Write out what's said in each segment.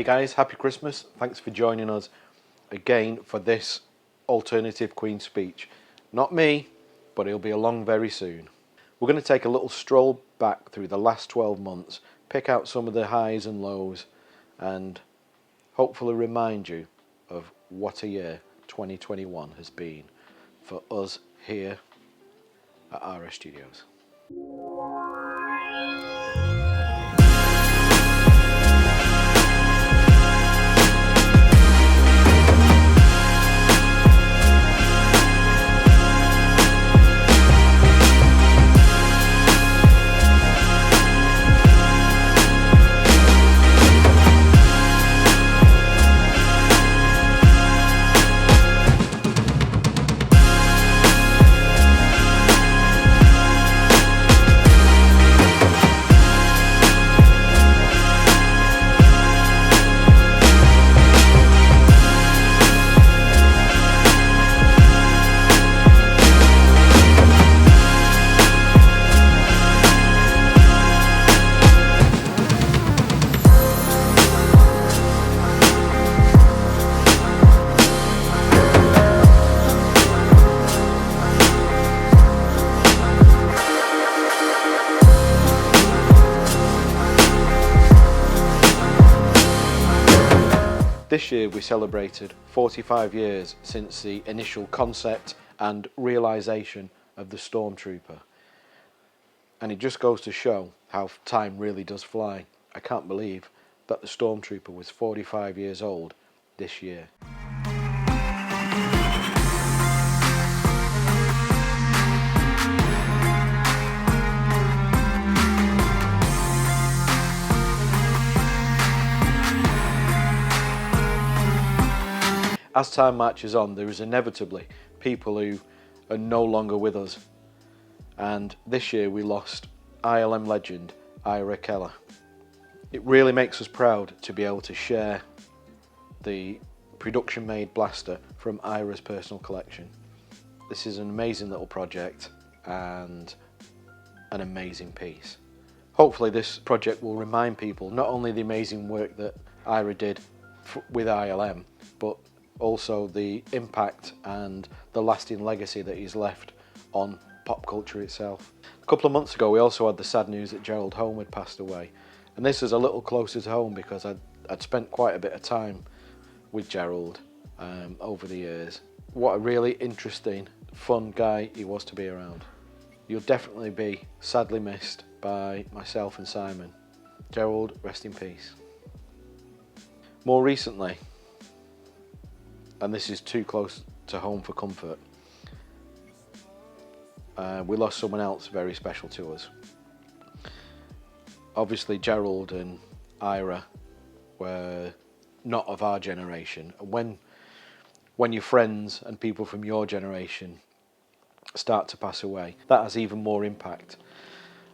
guys, happy Christmas. Thanks for joining us again for this alternative Queen's speech. Not me, but he'll be along very soon. We're going to take a little stroll back through the last 12 months, pick out some of the highs and lows, and hopefully remind you of what a year 2021 has been for us here at RS Studios. This year we celebrated 45 years since the initial concept and realisation of the Stormtrooper. And it just goes to show how time really does fly. I can't believe that the Stormtrooper was 45 years old this year. As time marches on, there is inevitably people who are no longer with us. And this year we lost ILM legend Ira Keller. It really makes us proud to be able to share the production-made blaster from Ira's personal collection. This is an amazing little project and an amazing piece. Hopefully this project will remind people not only the amazing work that Ira did with ILM, but also the impact and the lasting legacy that he's left on pop culture itself. A couple of months ago we also had the sad news that Gerald Home had passed away, and this is a little closer to home because I'd spent quite a bit of time with Gerald over the years. What a really interesting, fun guy he was to be around. You'll definitely be sadly missed by myself and Simon. Gerald, rest in peace. More recently, and this is too close to home for comfort, we lost someone else very special to us. Obviously Gerald and Ira were not of our generation. When your friends and people from your generation start to pass away, that has even more impact.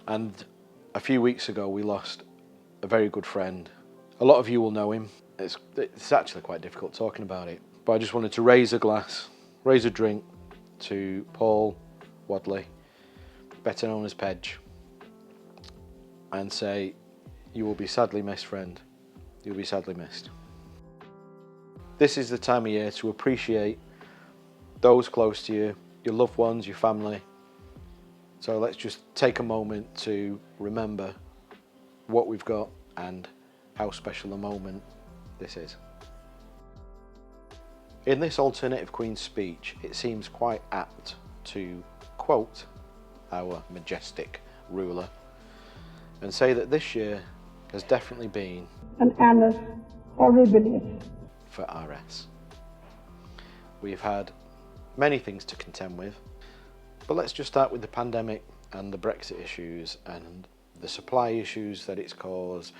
And a few weeks ago we lost a very good friend. A lot of you will know him. It's actually quite difficult talking about it. But I just wanted to raise a glass, raise a drink to Paul Wadley, better known as Pedge, and say, you will be sadly missed, friend. You'll be sadly missed. This is the time of year to appreciate those close to you, your loved ones, your family. So let's just take a moment to remember what we've got and how special a moment this is. In this alternative Queen's speech, it seems quite apt to quote our majestic ruler and say that this year has definitely been an annus horribilis for RS. We've had many things to contend with, but let's just start with the pandemic and the Brexit issues and the supply issues that it's caused,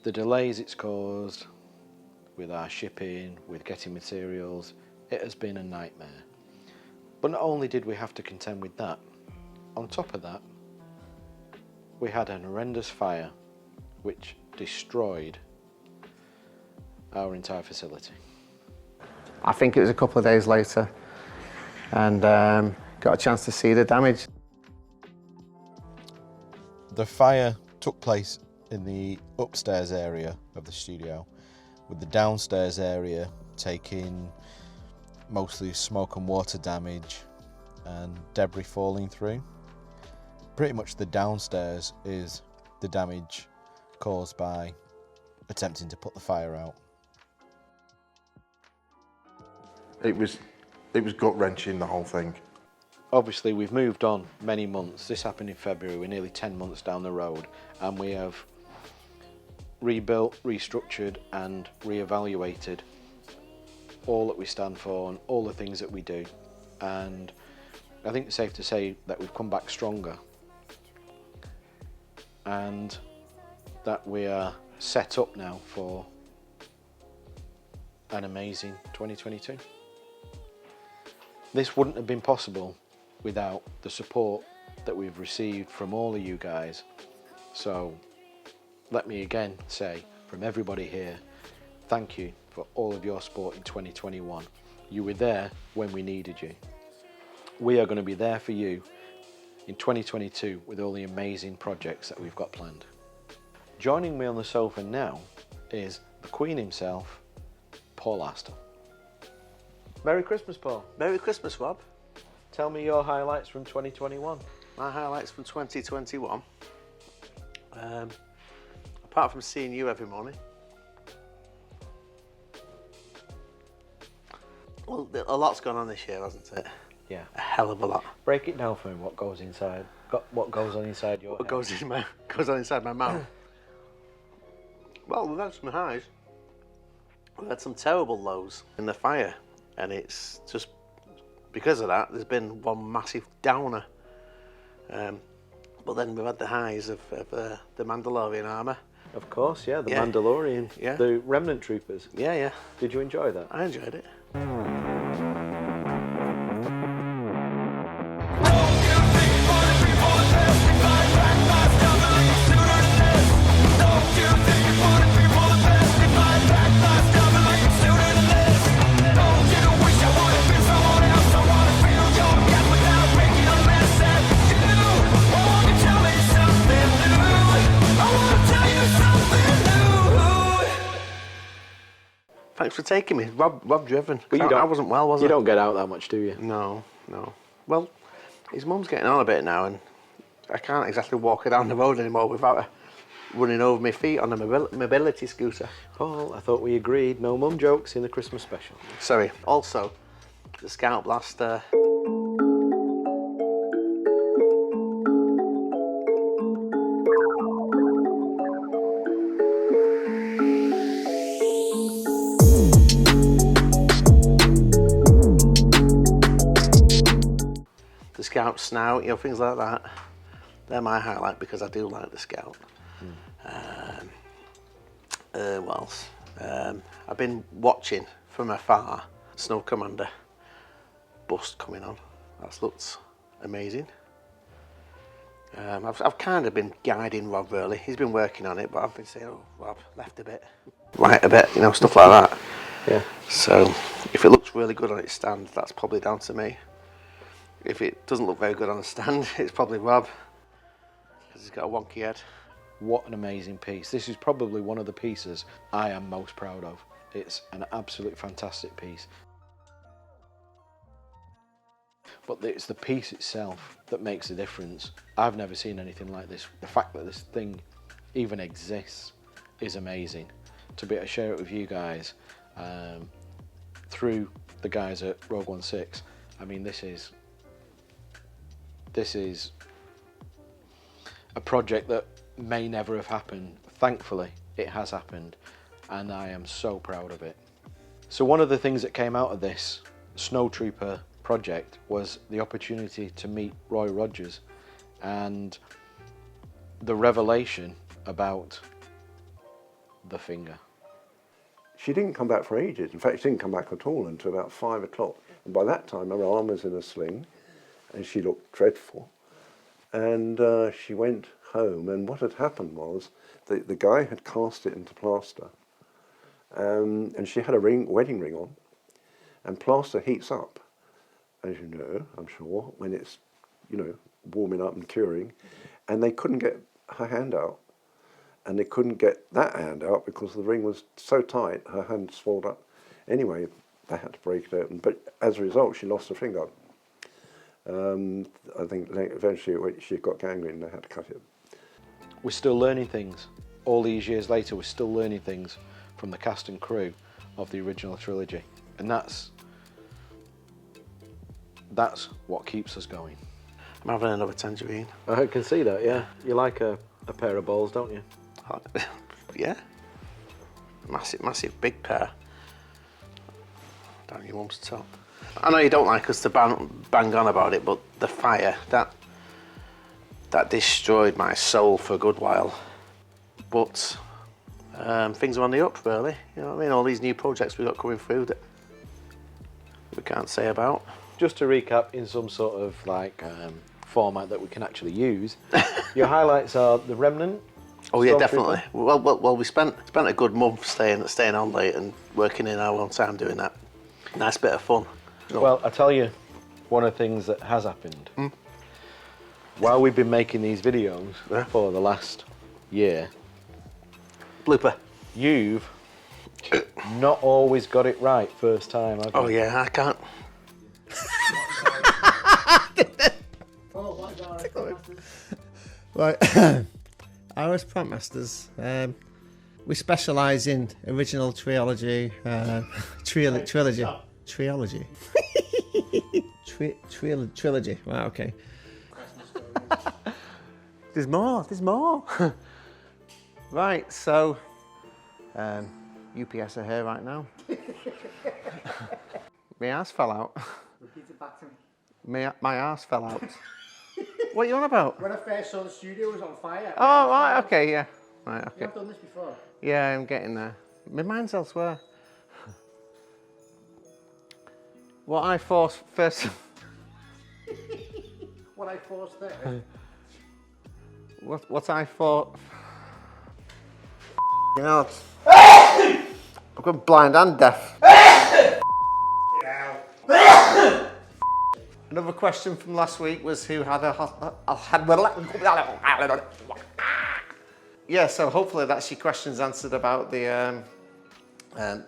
the delays it's caused with our shipping, with getting materials. It has been a nightmare. But not only did we have to contend with that, on top of that, we had an horrendous fire which destroyed our entire facility. I think it was a couple of days later and got a chance to see the damage. The fire took place in the upstairs area of the studio, with the downstairs area taking mostly smoke and water damage and debris falling through. Pretty much the downstairs is the damage caused by attempting to put the fire out. It was gut-wrenching, the whole thing. Obviously we've moved on many months. This happened in February, we're nearly 10 months down the road, and we have rebuilt, restructured and re-evaluated all that we stand for and all the things that we do. And I think it's safe to say that we've come back stronger and that we are set up now for an amazing 2022. This wouldn't have been possible without the support that we've received from all of you guys. So let me again say, from everybody here, thank you for all of your support in 2021. You were there when we needed you. We are going to be there for you in 2022 with all the amazing projects that we've got planned. Joining me on the sofa now is the Queen himself, Paul Astor. Merry Christmas, Paul. Merry Christmas, Rob. Tell me your highlights from 2021. My highlights from 2021, apart from seeing you every morning, well, a lot's gone on this year, hasn't it? Yeah. A hell of a lot. Break it down for me. What goes inside? What goes on inside your What head? goes on inside my mouth? Well, we've had some highs. We've had some terrible lows in the fire, and it's just because of that. There's been one massive downer. But then we've had the highs of the Mandalorian armour. Of course, yeah. The Yeah. Mandalorian. Yeah. The Remnant Troopers. Yeah. Did you enjoy that? I enjoyed it. Thanks for taking me. Rob driven. But I wasn't well, was I? You don't get out that much, do you? No. Well, his mum's getting on a bit now, and I can't exactly walk her down the road anymore without her running over my feet on a mobility scooter. Paul, I thought we agreed no mum jokes in the Christmas special. Sorry. Also, the Scout Blaster. The Scout Snout, things like that. They're my highlight because I do like the Scout. What else? I've been watching from afar Snow Commander bust coming on. That's looked amazing. I've kind of been guiding Rob really. He's been working on it, but I've been saying, oh, Rob, left a bit, right a bit, stuff like that. Yeah. So if it looks really good on its stand, that's probably down to me. If it doesn't look very good on the stand, it's probably Rob, because he's got a wonky head. What an amazing piece. This is probably one of the pieces I am most proud of. It's an absolute fantastic piece. But it's the piece itself that makes the difference. I've never seen anything like this. The fact that this thing even exists is amazing. To be able to share it with you guys through the guys at Rogue 16, I mean, this is a project that may never have happened. Thankfully, it has happened, and I am so proud of it. So one of the things that came out of this Snow Trooper project was the opportunity to meet Roy Rogers and the revelation about the finger. She didn't come back for ages. In fact, she didn't come back at all until about 5 o'clock. And by that time, her arm was in a sling, and she looked dreadful. And she went home, and what had happened was the guy had cast it into plaster, and she had a wedding ring on, and plaster heats up, as you know, I'm sure, when it's, warming up and curing, and they couldn't get her hand out. and they couldn't get that hand out because the ring was so tight, her hand swelled up. Anyway, they had to break it open, but as a result, she lost her finger. I think eventually she got gangrene and they had to cut it. We're still learning things. All these years later, we're still learning things from the cast and crew of the original trilogy. And that's what keeps us going. I'm having another tangerine. I can see that, yeah. You like a pair of balls, don't you? Yeah. Massive big pair. Down your mum's top. I know you don't like us to bang on about it, but the fire, that destroyed my soul for a good while. But things are on the up, really. You know what I mean? All these new projects we've got coming through that we can't say about. Just to recap in some sort of like format that we can actually use, your highlights are The Remnant. Oh yeah, definitely. Well, we spent a good month staying on late and working in our own time doing that. Nice bit of fun. Well, I tell you, one of the things that has happened while we've been making these videos for the last year, Blooper. You've not always got it right first time, have you? Oh yeah, I can't. Right, RS Plant Masters, we specialise in original trilogy, trilogy, right, okay. There's more. Right, so, UPS are here right now. My arse fell out. Repeat it back to me. My arse fell out. What are you on about? When I first saw the studio, it was on fire. Oh, right, okay, yeah. Right, okay. You've done this before. Yeah, I'm getting there. My mind's elsewhere. What I forced first... What I forced there. What I thought... You know, I've gone blind and deaf. Another question from last week was who had yeah, so hopefully that's your questions answered about the A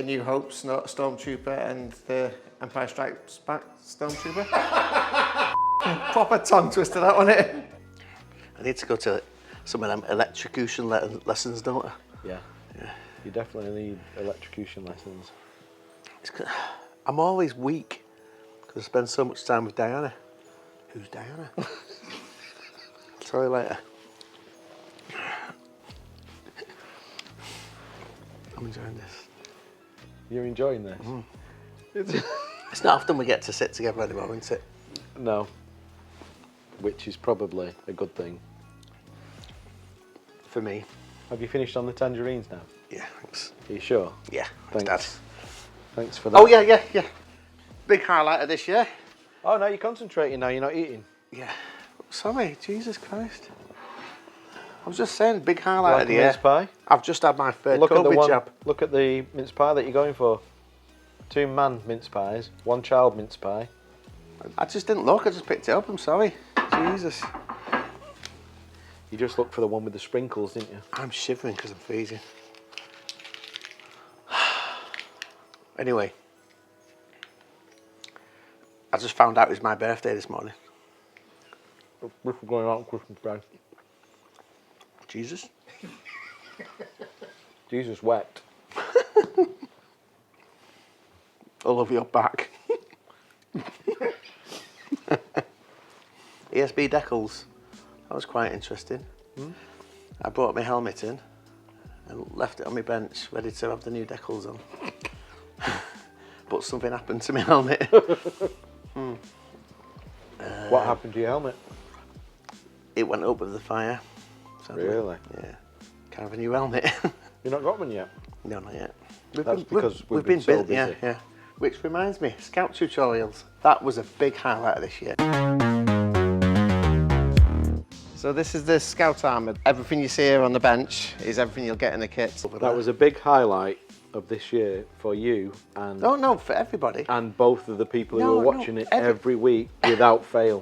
New Hope Stormtrooper and the Empire Strikes Back Stormtrooper. Proper tongue twister, that wasn't it? I need to go to some of them electrocution lessons, don't I? Yeah. You definitely need electrocution lessons. I'm always weak because I spend so much time with Diana. Who's Diana? I'll tell you later. I'm enjoying this. You're enjoying this? It's not often we get to sit together anymore, is it? No. Which is probably a good thing. For me. Have you finished on the tangerines now? Yeah, thanks. Are you sure? Yeah, Thanks. Dad. Thanks for that. Oh yeah. Big highlight of this year. Oh, no, you're concentrating now, you're not eating. Yeah. Sorry, Jesus Christ. I was just saying, big highlight Like of the a year. mince pie? I've just had my third Look at the COVID one. jab. Look at the mince pie that you're going for. 2 man mince pies, 1 child mince pie. I just didn't look, I just picked it up, I'm sorry. Jesus. You just looked for the one with the sprinkles, didn't you? I'm shivering because I'm freezing. Anyway. I just found out it was my birthday this morning. We're going out on Christmas Day. Jesus. Jesus wept. All over your back. ESB decals. That was quite interesting. I brought my helmet in and left it on my bench, ready to have the new decals on. But something happened to my helmet. What happened to your helmet? It went up with the fire. Sadly. Really? Yeah. Can't have a new helmet. You've not got one yet? No, not yet. That's because we've been so busy. Yeah. Which reminds me, Scout tutorials. That was a big highlight of this year. So this is the Scout armour. Everything you see here on the bench is everything you'll get in the kit. That was a big highlight of this year for you and No, for everybody. and both of the people who No, are watching no, it every week without fail.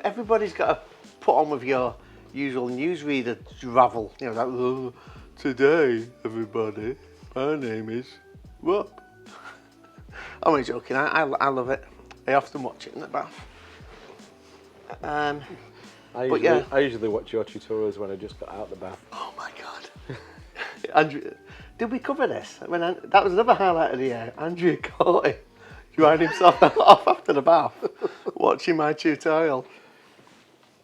Everybody's got to put on with your usual newsreader ravel. You know, like, oh, today, everybody, my name is Rob. I'm only joking. I love it. I often watch it in the bath. I usually watch your tutorials when I just got out of the bath. Oh my God. Andrew, did we cover this? That was another highlight of the year. Andrew Corey drying himself off after the bath, watching my tutorial.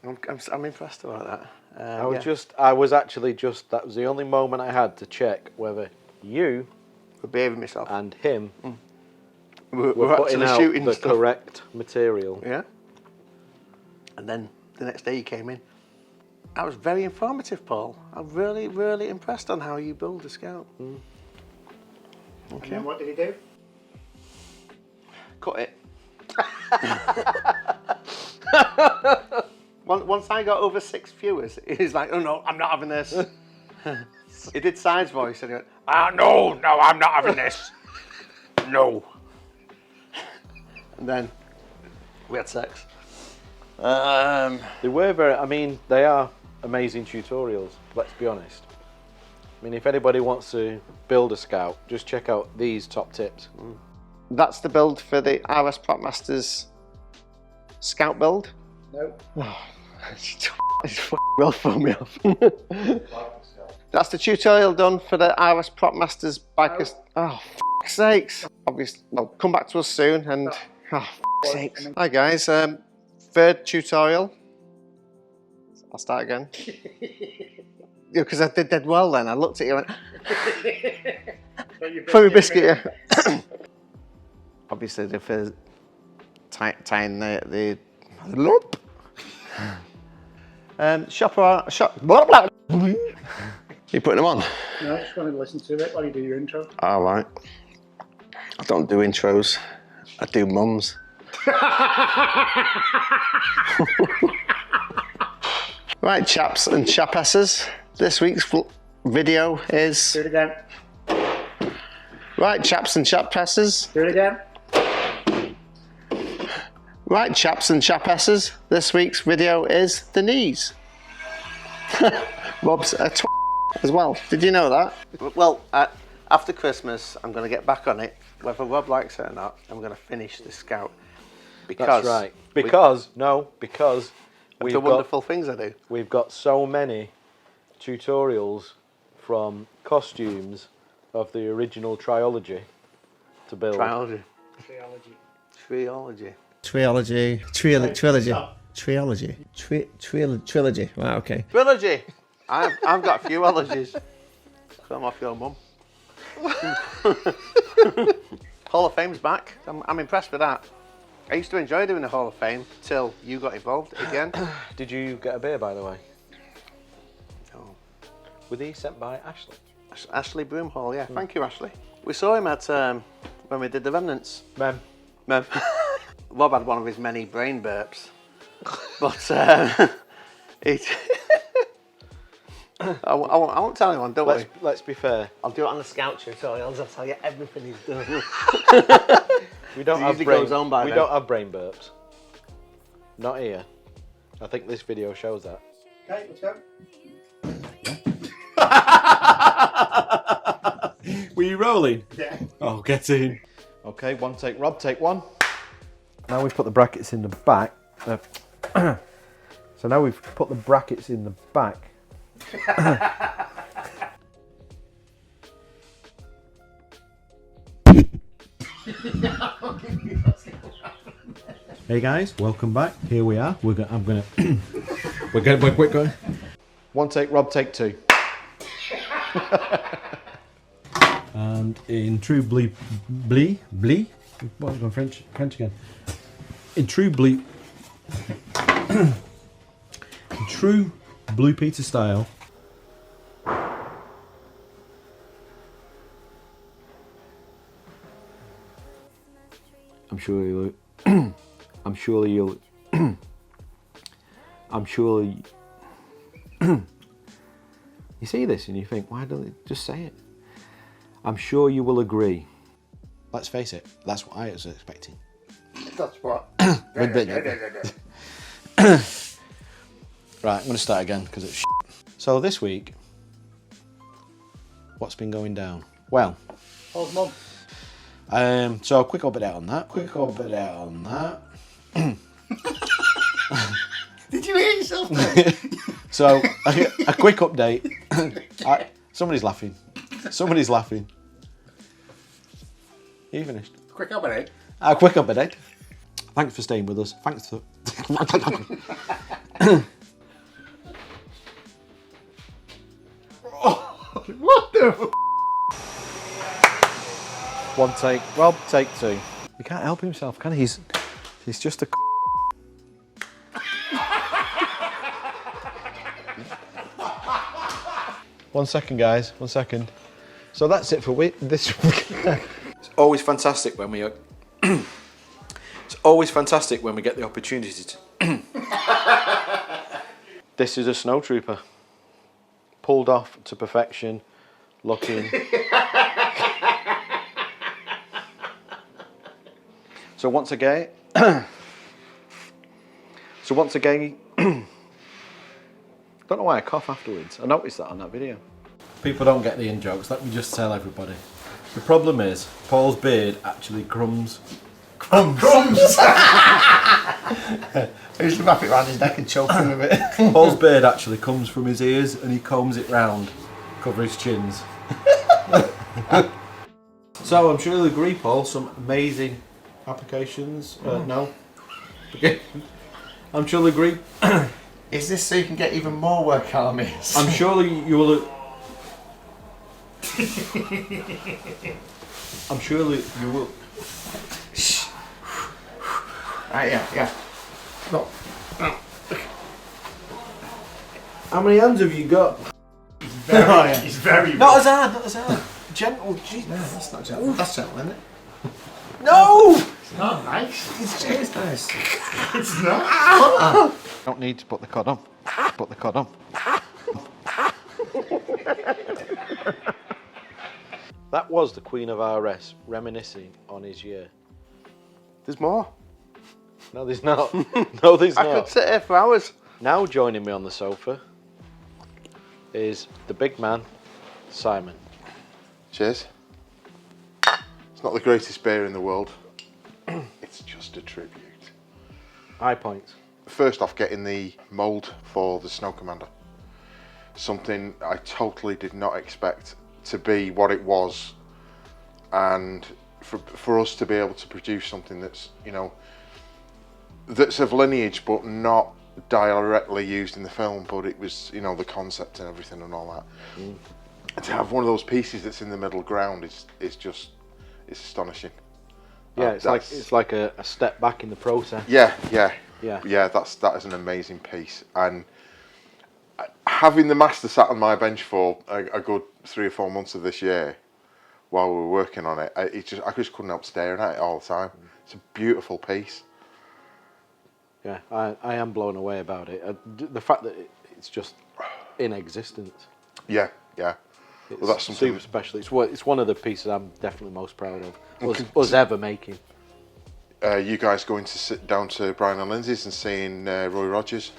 I'm impressed about that. I was actually just, that was the only moment I had to check whether you were behaving myself and him we're putting actually out shooting the stuff. correct material. Yeah. And then the next day you came in. That was very informative, Paul. I'm really, really impressed on how you build a Scout. And then what did he do? Cut it. Once I got over 6 viewers, he's like, oh no, I'm not having this. He did Side's voice and he went, no, I'm not having this. No. And then we had sex. They were very, I mean, they are amazing tutorials, let's be honest. I mean, if anybody wants to build a Scout, just check out these top tips. That's the build for the RS Prop Masters Scout build. No. It's well thrown me off. That's the tutorial done for the RS Prop Masters bikers. Oh, f***ing sakes. Obviously, well, come back to us soon and, oh, f***ing sakes. Hi guys, third tutorial. I'll start again. Yeah, because I did dead well then. I looked at you and went, for my biscuit, yeah. Obviously, the first tying the lump. Shop. Blah, blah. You putting them on? No, I just wanted to listen to it while you do your intro. All right. I don't do intros. I do mums. Right, chaps and chapesses. This week's video is. Do it again. Right, chaps and chapesses. Do it again. Right, chaps and chapesses. This week's video is the knees. Rob's a as well. Did you know that? Well, after Christmas, I'm going to get back on it. Whether Rob likes it or not, I'm going to finish the Scout. Because That's right. Because of the wonderful things I do. We've got so many tutorials from costumes of the original trilogy to build. Trilogy. Trilogy. Right, okay. Trilogy. I've got a few allergies. So I'm off your mum. Hall of Fame's back. I'm impressed with that. I used to enjoy doing the Hall of Fame till you got involved again. Did you get a beer, by the way? No. Were these sent by Ashley? Ashley Broomhall, yeah. Thank you, Ashley. We saw him at when we did the Remnants. Mem. Rob had one of his many brain burps, but I won't tell anyone, don't worry. Let's be fair. I'll do it on the Scout tutorials. I'll tell you everything he's done. We don't have brain burps. Not here. I think this video shows that. Okay, let's go. Were you rolling? Yeah. Oh, get in. Okay, one take. Rob, take one. Now we've put the brackets in the back. So now we've put the brackets in the back. Hey guys, welcome back. Here we are. We're going. One take. Rob, take two. And in true what was my French again? In true Blue Peter style. I'm sure you'll you see this and you think, why don't they just say it? I'm sure you will agree. Let's face it, that's what I was expecting. That's what. Right, I'm going to start again because it's shit. So this week, what's been going down? Well, Paul's mum. so a quick update on that. Did you hear yourself then? So a quick update. Somebody's laughing. Somebody's laughing. You finished? Quick up, eh? A quick update. Thanks for staying with us. Thanks for. What the f? One take. Well, take two. He can't help himself, can he? He's just a. One second, guys. 1 second. So that's it for this week. It's always fantastic when we. It's always fantastic when we get the opportunity to. This is a snow trooper. Pulled off to perfection, looking. So once again. Don't know why I cough afterwards. I noticed that on that video. People don't get the in jokes. Let me just tell everybody. The problem is Paul's beard actually crumbs. Crumbs! I used to wrap it around his neck and choke him with it. Paul's beard actually comes from his ears and he combs it round, cover his chins. So I'm sure you'll agree, Paul. Some amazing applications. No. I'm sure you'll agree. Is this so you can get even more work out of me? I'm sure you will. I'm sure you will. Right, yeah. No. How many hands have you got? He's very Not as hard, not as hard. Gentle, jeez. No, that's not gentle. That's gentle, isn't it? No! It's not nice. It's nice. It's not. Don't need to put the cod on. Put the cod on. That was the Queen of RS reminiscing on his year. There's more. No, there's not. No, there's I not. could sit here for hours. Now joining me on the sofa is the big man, Simon. Cheers. It's not the greatest beer in the world. It's just a tribute. High points. First off, getting the mould for the Snow Commander. Something I totally did not expect to be what it was, and for us to be able to produce something that's, you know, that's of lineage but not directly used in the film, but it was, you know, the concept and everything and all that. And to have one of those pieces that's in the middle ground is just, it's astonishing. Yeah, it's like a step back in the process. Yeah. That is an amazing piece, and having the master sat on my bench for a good 3 or 4 months of this year, while we were working on it, I just couldn't help staring at it all the time. It's a beautiful piece. Yeah, I am blown away about it. The fact that it's just in existence. Yeah. It's Well, that's something super special. It's one of the pieces I'm definitely most proud of. Us ever making. You guys going to sit down to Brian and Lindsay's and seeing Roy Rogers.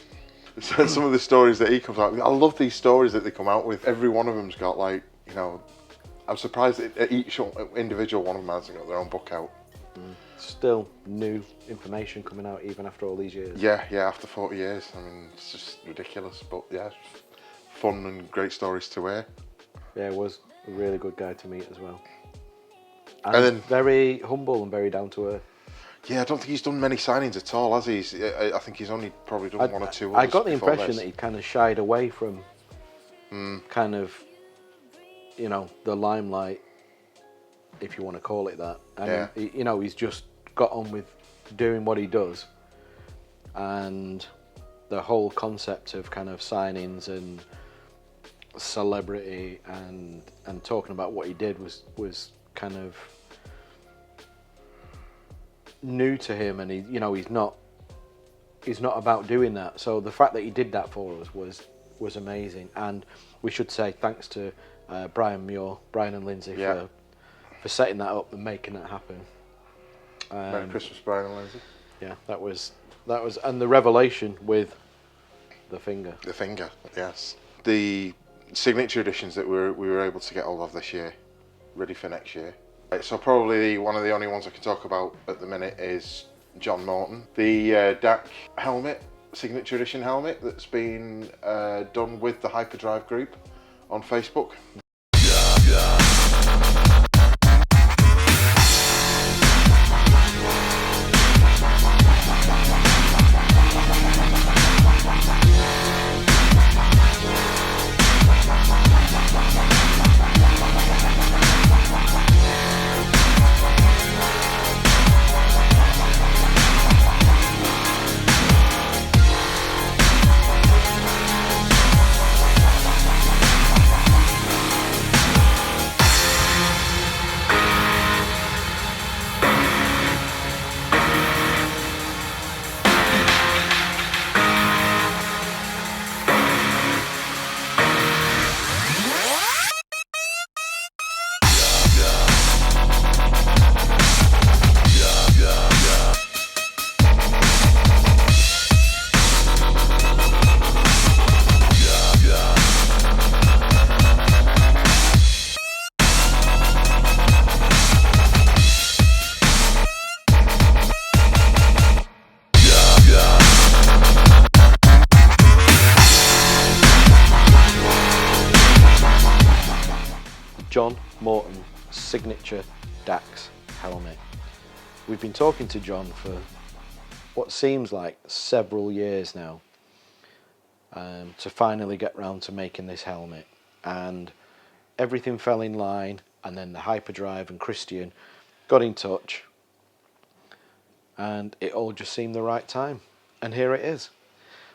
Some of the stories that he comes out with. I love these stories that they come out with. Every one of them's got, like, you know, I'm surprised that each individual one of them hasn't got their own book out. Still new information coming out even after all these years. Yeah, after 40 years. I mean, it's just ridiculous, but yeah, fun and great stories to hear. Yeah, it was a really good guy to meet as well. And then very humble and very down to earth. Yeah, I don't think he's done many signings at all, has he? I think he's only probably done one or two. I got the impression that he kind of shied away from kind of, you know, the limelight, if you want to call it that. And you know, he's just got on with doing what he does, and the whole concept of kind of signings and celebrity and talking about what he did was kind of new to him, and he's not about doing that. So the fact that he did that for us was amazing, and we should say thanks to Brian and Lindsay for setting that up and making that happen. Merry Christmas, Brian and Lindsay. Yeah, that was, and the revelation with The finger. The finger, yes. The signature editions that we were able to get hold of this year, ready for next year. So probably one of the only ones I can talk about at the minute is John Morton. The DAC helmet, signature edition helmet, that's been done with the Hyperdrive group on Facebook. John Morton signature DAX helmet. We've been talking to John for what seems like several years now to finally get round to making this helmet, and everything fell in line, and then the Hyperdrive and Christian got in touch and it all just seemed the right time, and here it is.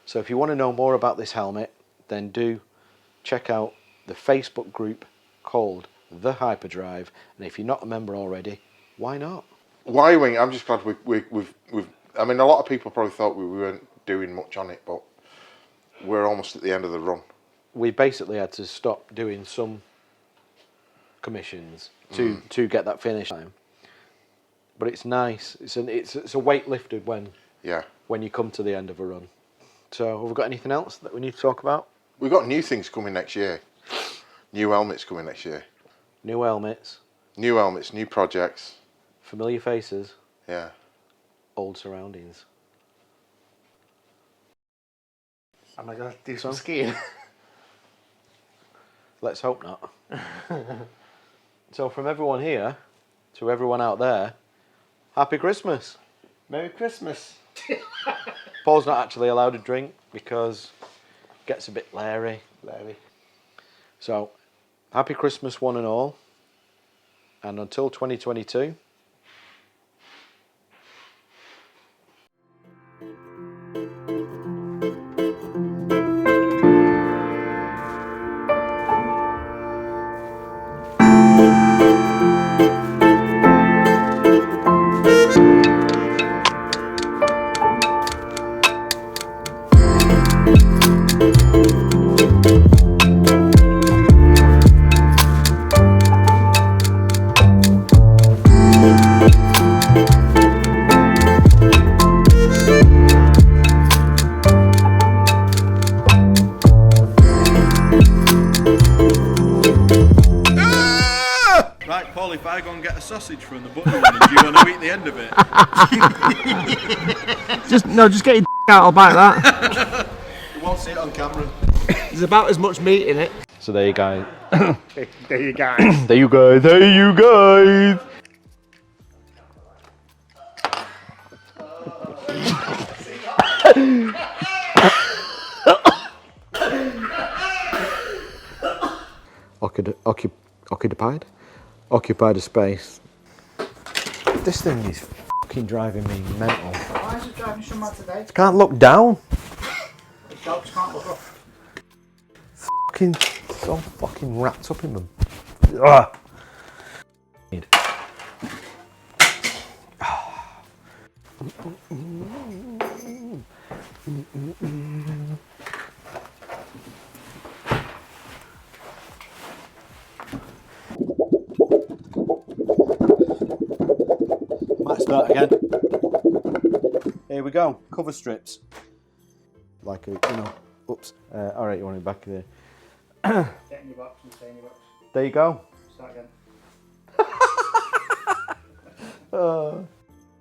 So if you want to know more about this helmet, then do check out the Facebook group called The Hyperdrive, and if you're not a member already, why not? Y-Wing, I'm just glad we've I mean, a lot of people probably thought we weren't doing much on it, but we're almost at the end of the run. We basically had to stop doing some commissions to get that finish time. But it's nice. It's a weight lifted when you come to the end of a run. So have we got anything else that we need to talk about? We've got new things coming next year. New helmets coming next year. New helmets. New helmets, new projects. Familiar faces. Yeah. Old surroundings. Am I going to do some skiing? Let's hope not. So from everyone here to everyone out there, Happy Christmas. Merry Christmas. Paul's not actually allowed to drink because it gets a bit leery. So, Happy Christmas one and all. And until 2022... Right, Paul, if I go and get a sausage from the butcher one, do you want to eat the end of it? Just get your out, I'll bite that. You won't see it on camera. There's about as much meat in it. So there you go. There you guys. There you go. There you guys. Occupied a space. This thing is fucking driving me mental. Why is it driving you so mad today? Can't look down. The dogs can't look up. Fucking so fucking wrapped up in them. Ugh. Might start again. Here we go. Cover strips. Like a, Oops. All right, you want it back there. Get in your box and stay in your box. There you go. Start again.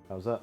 How's that?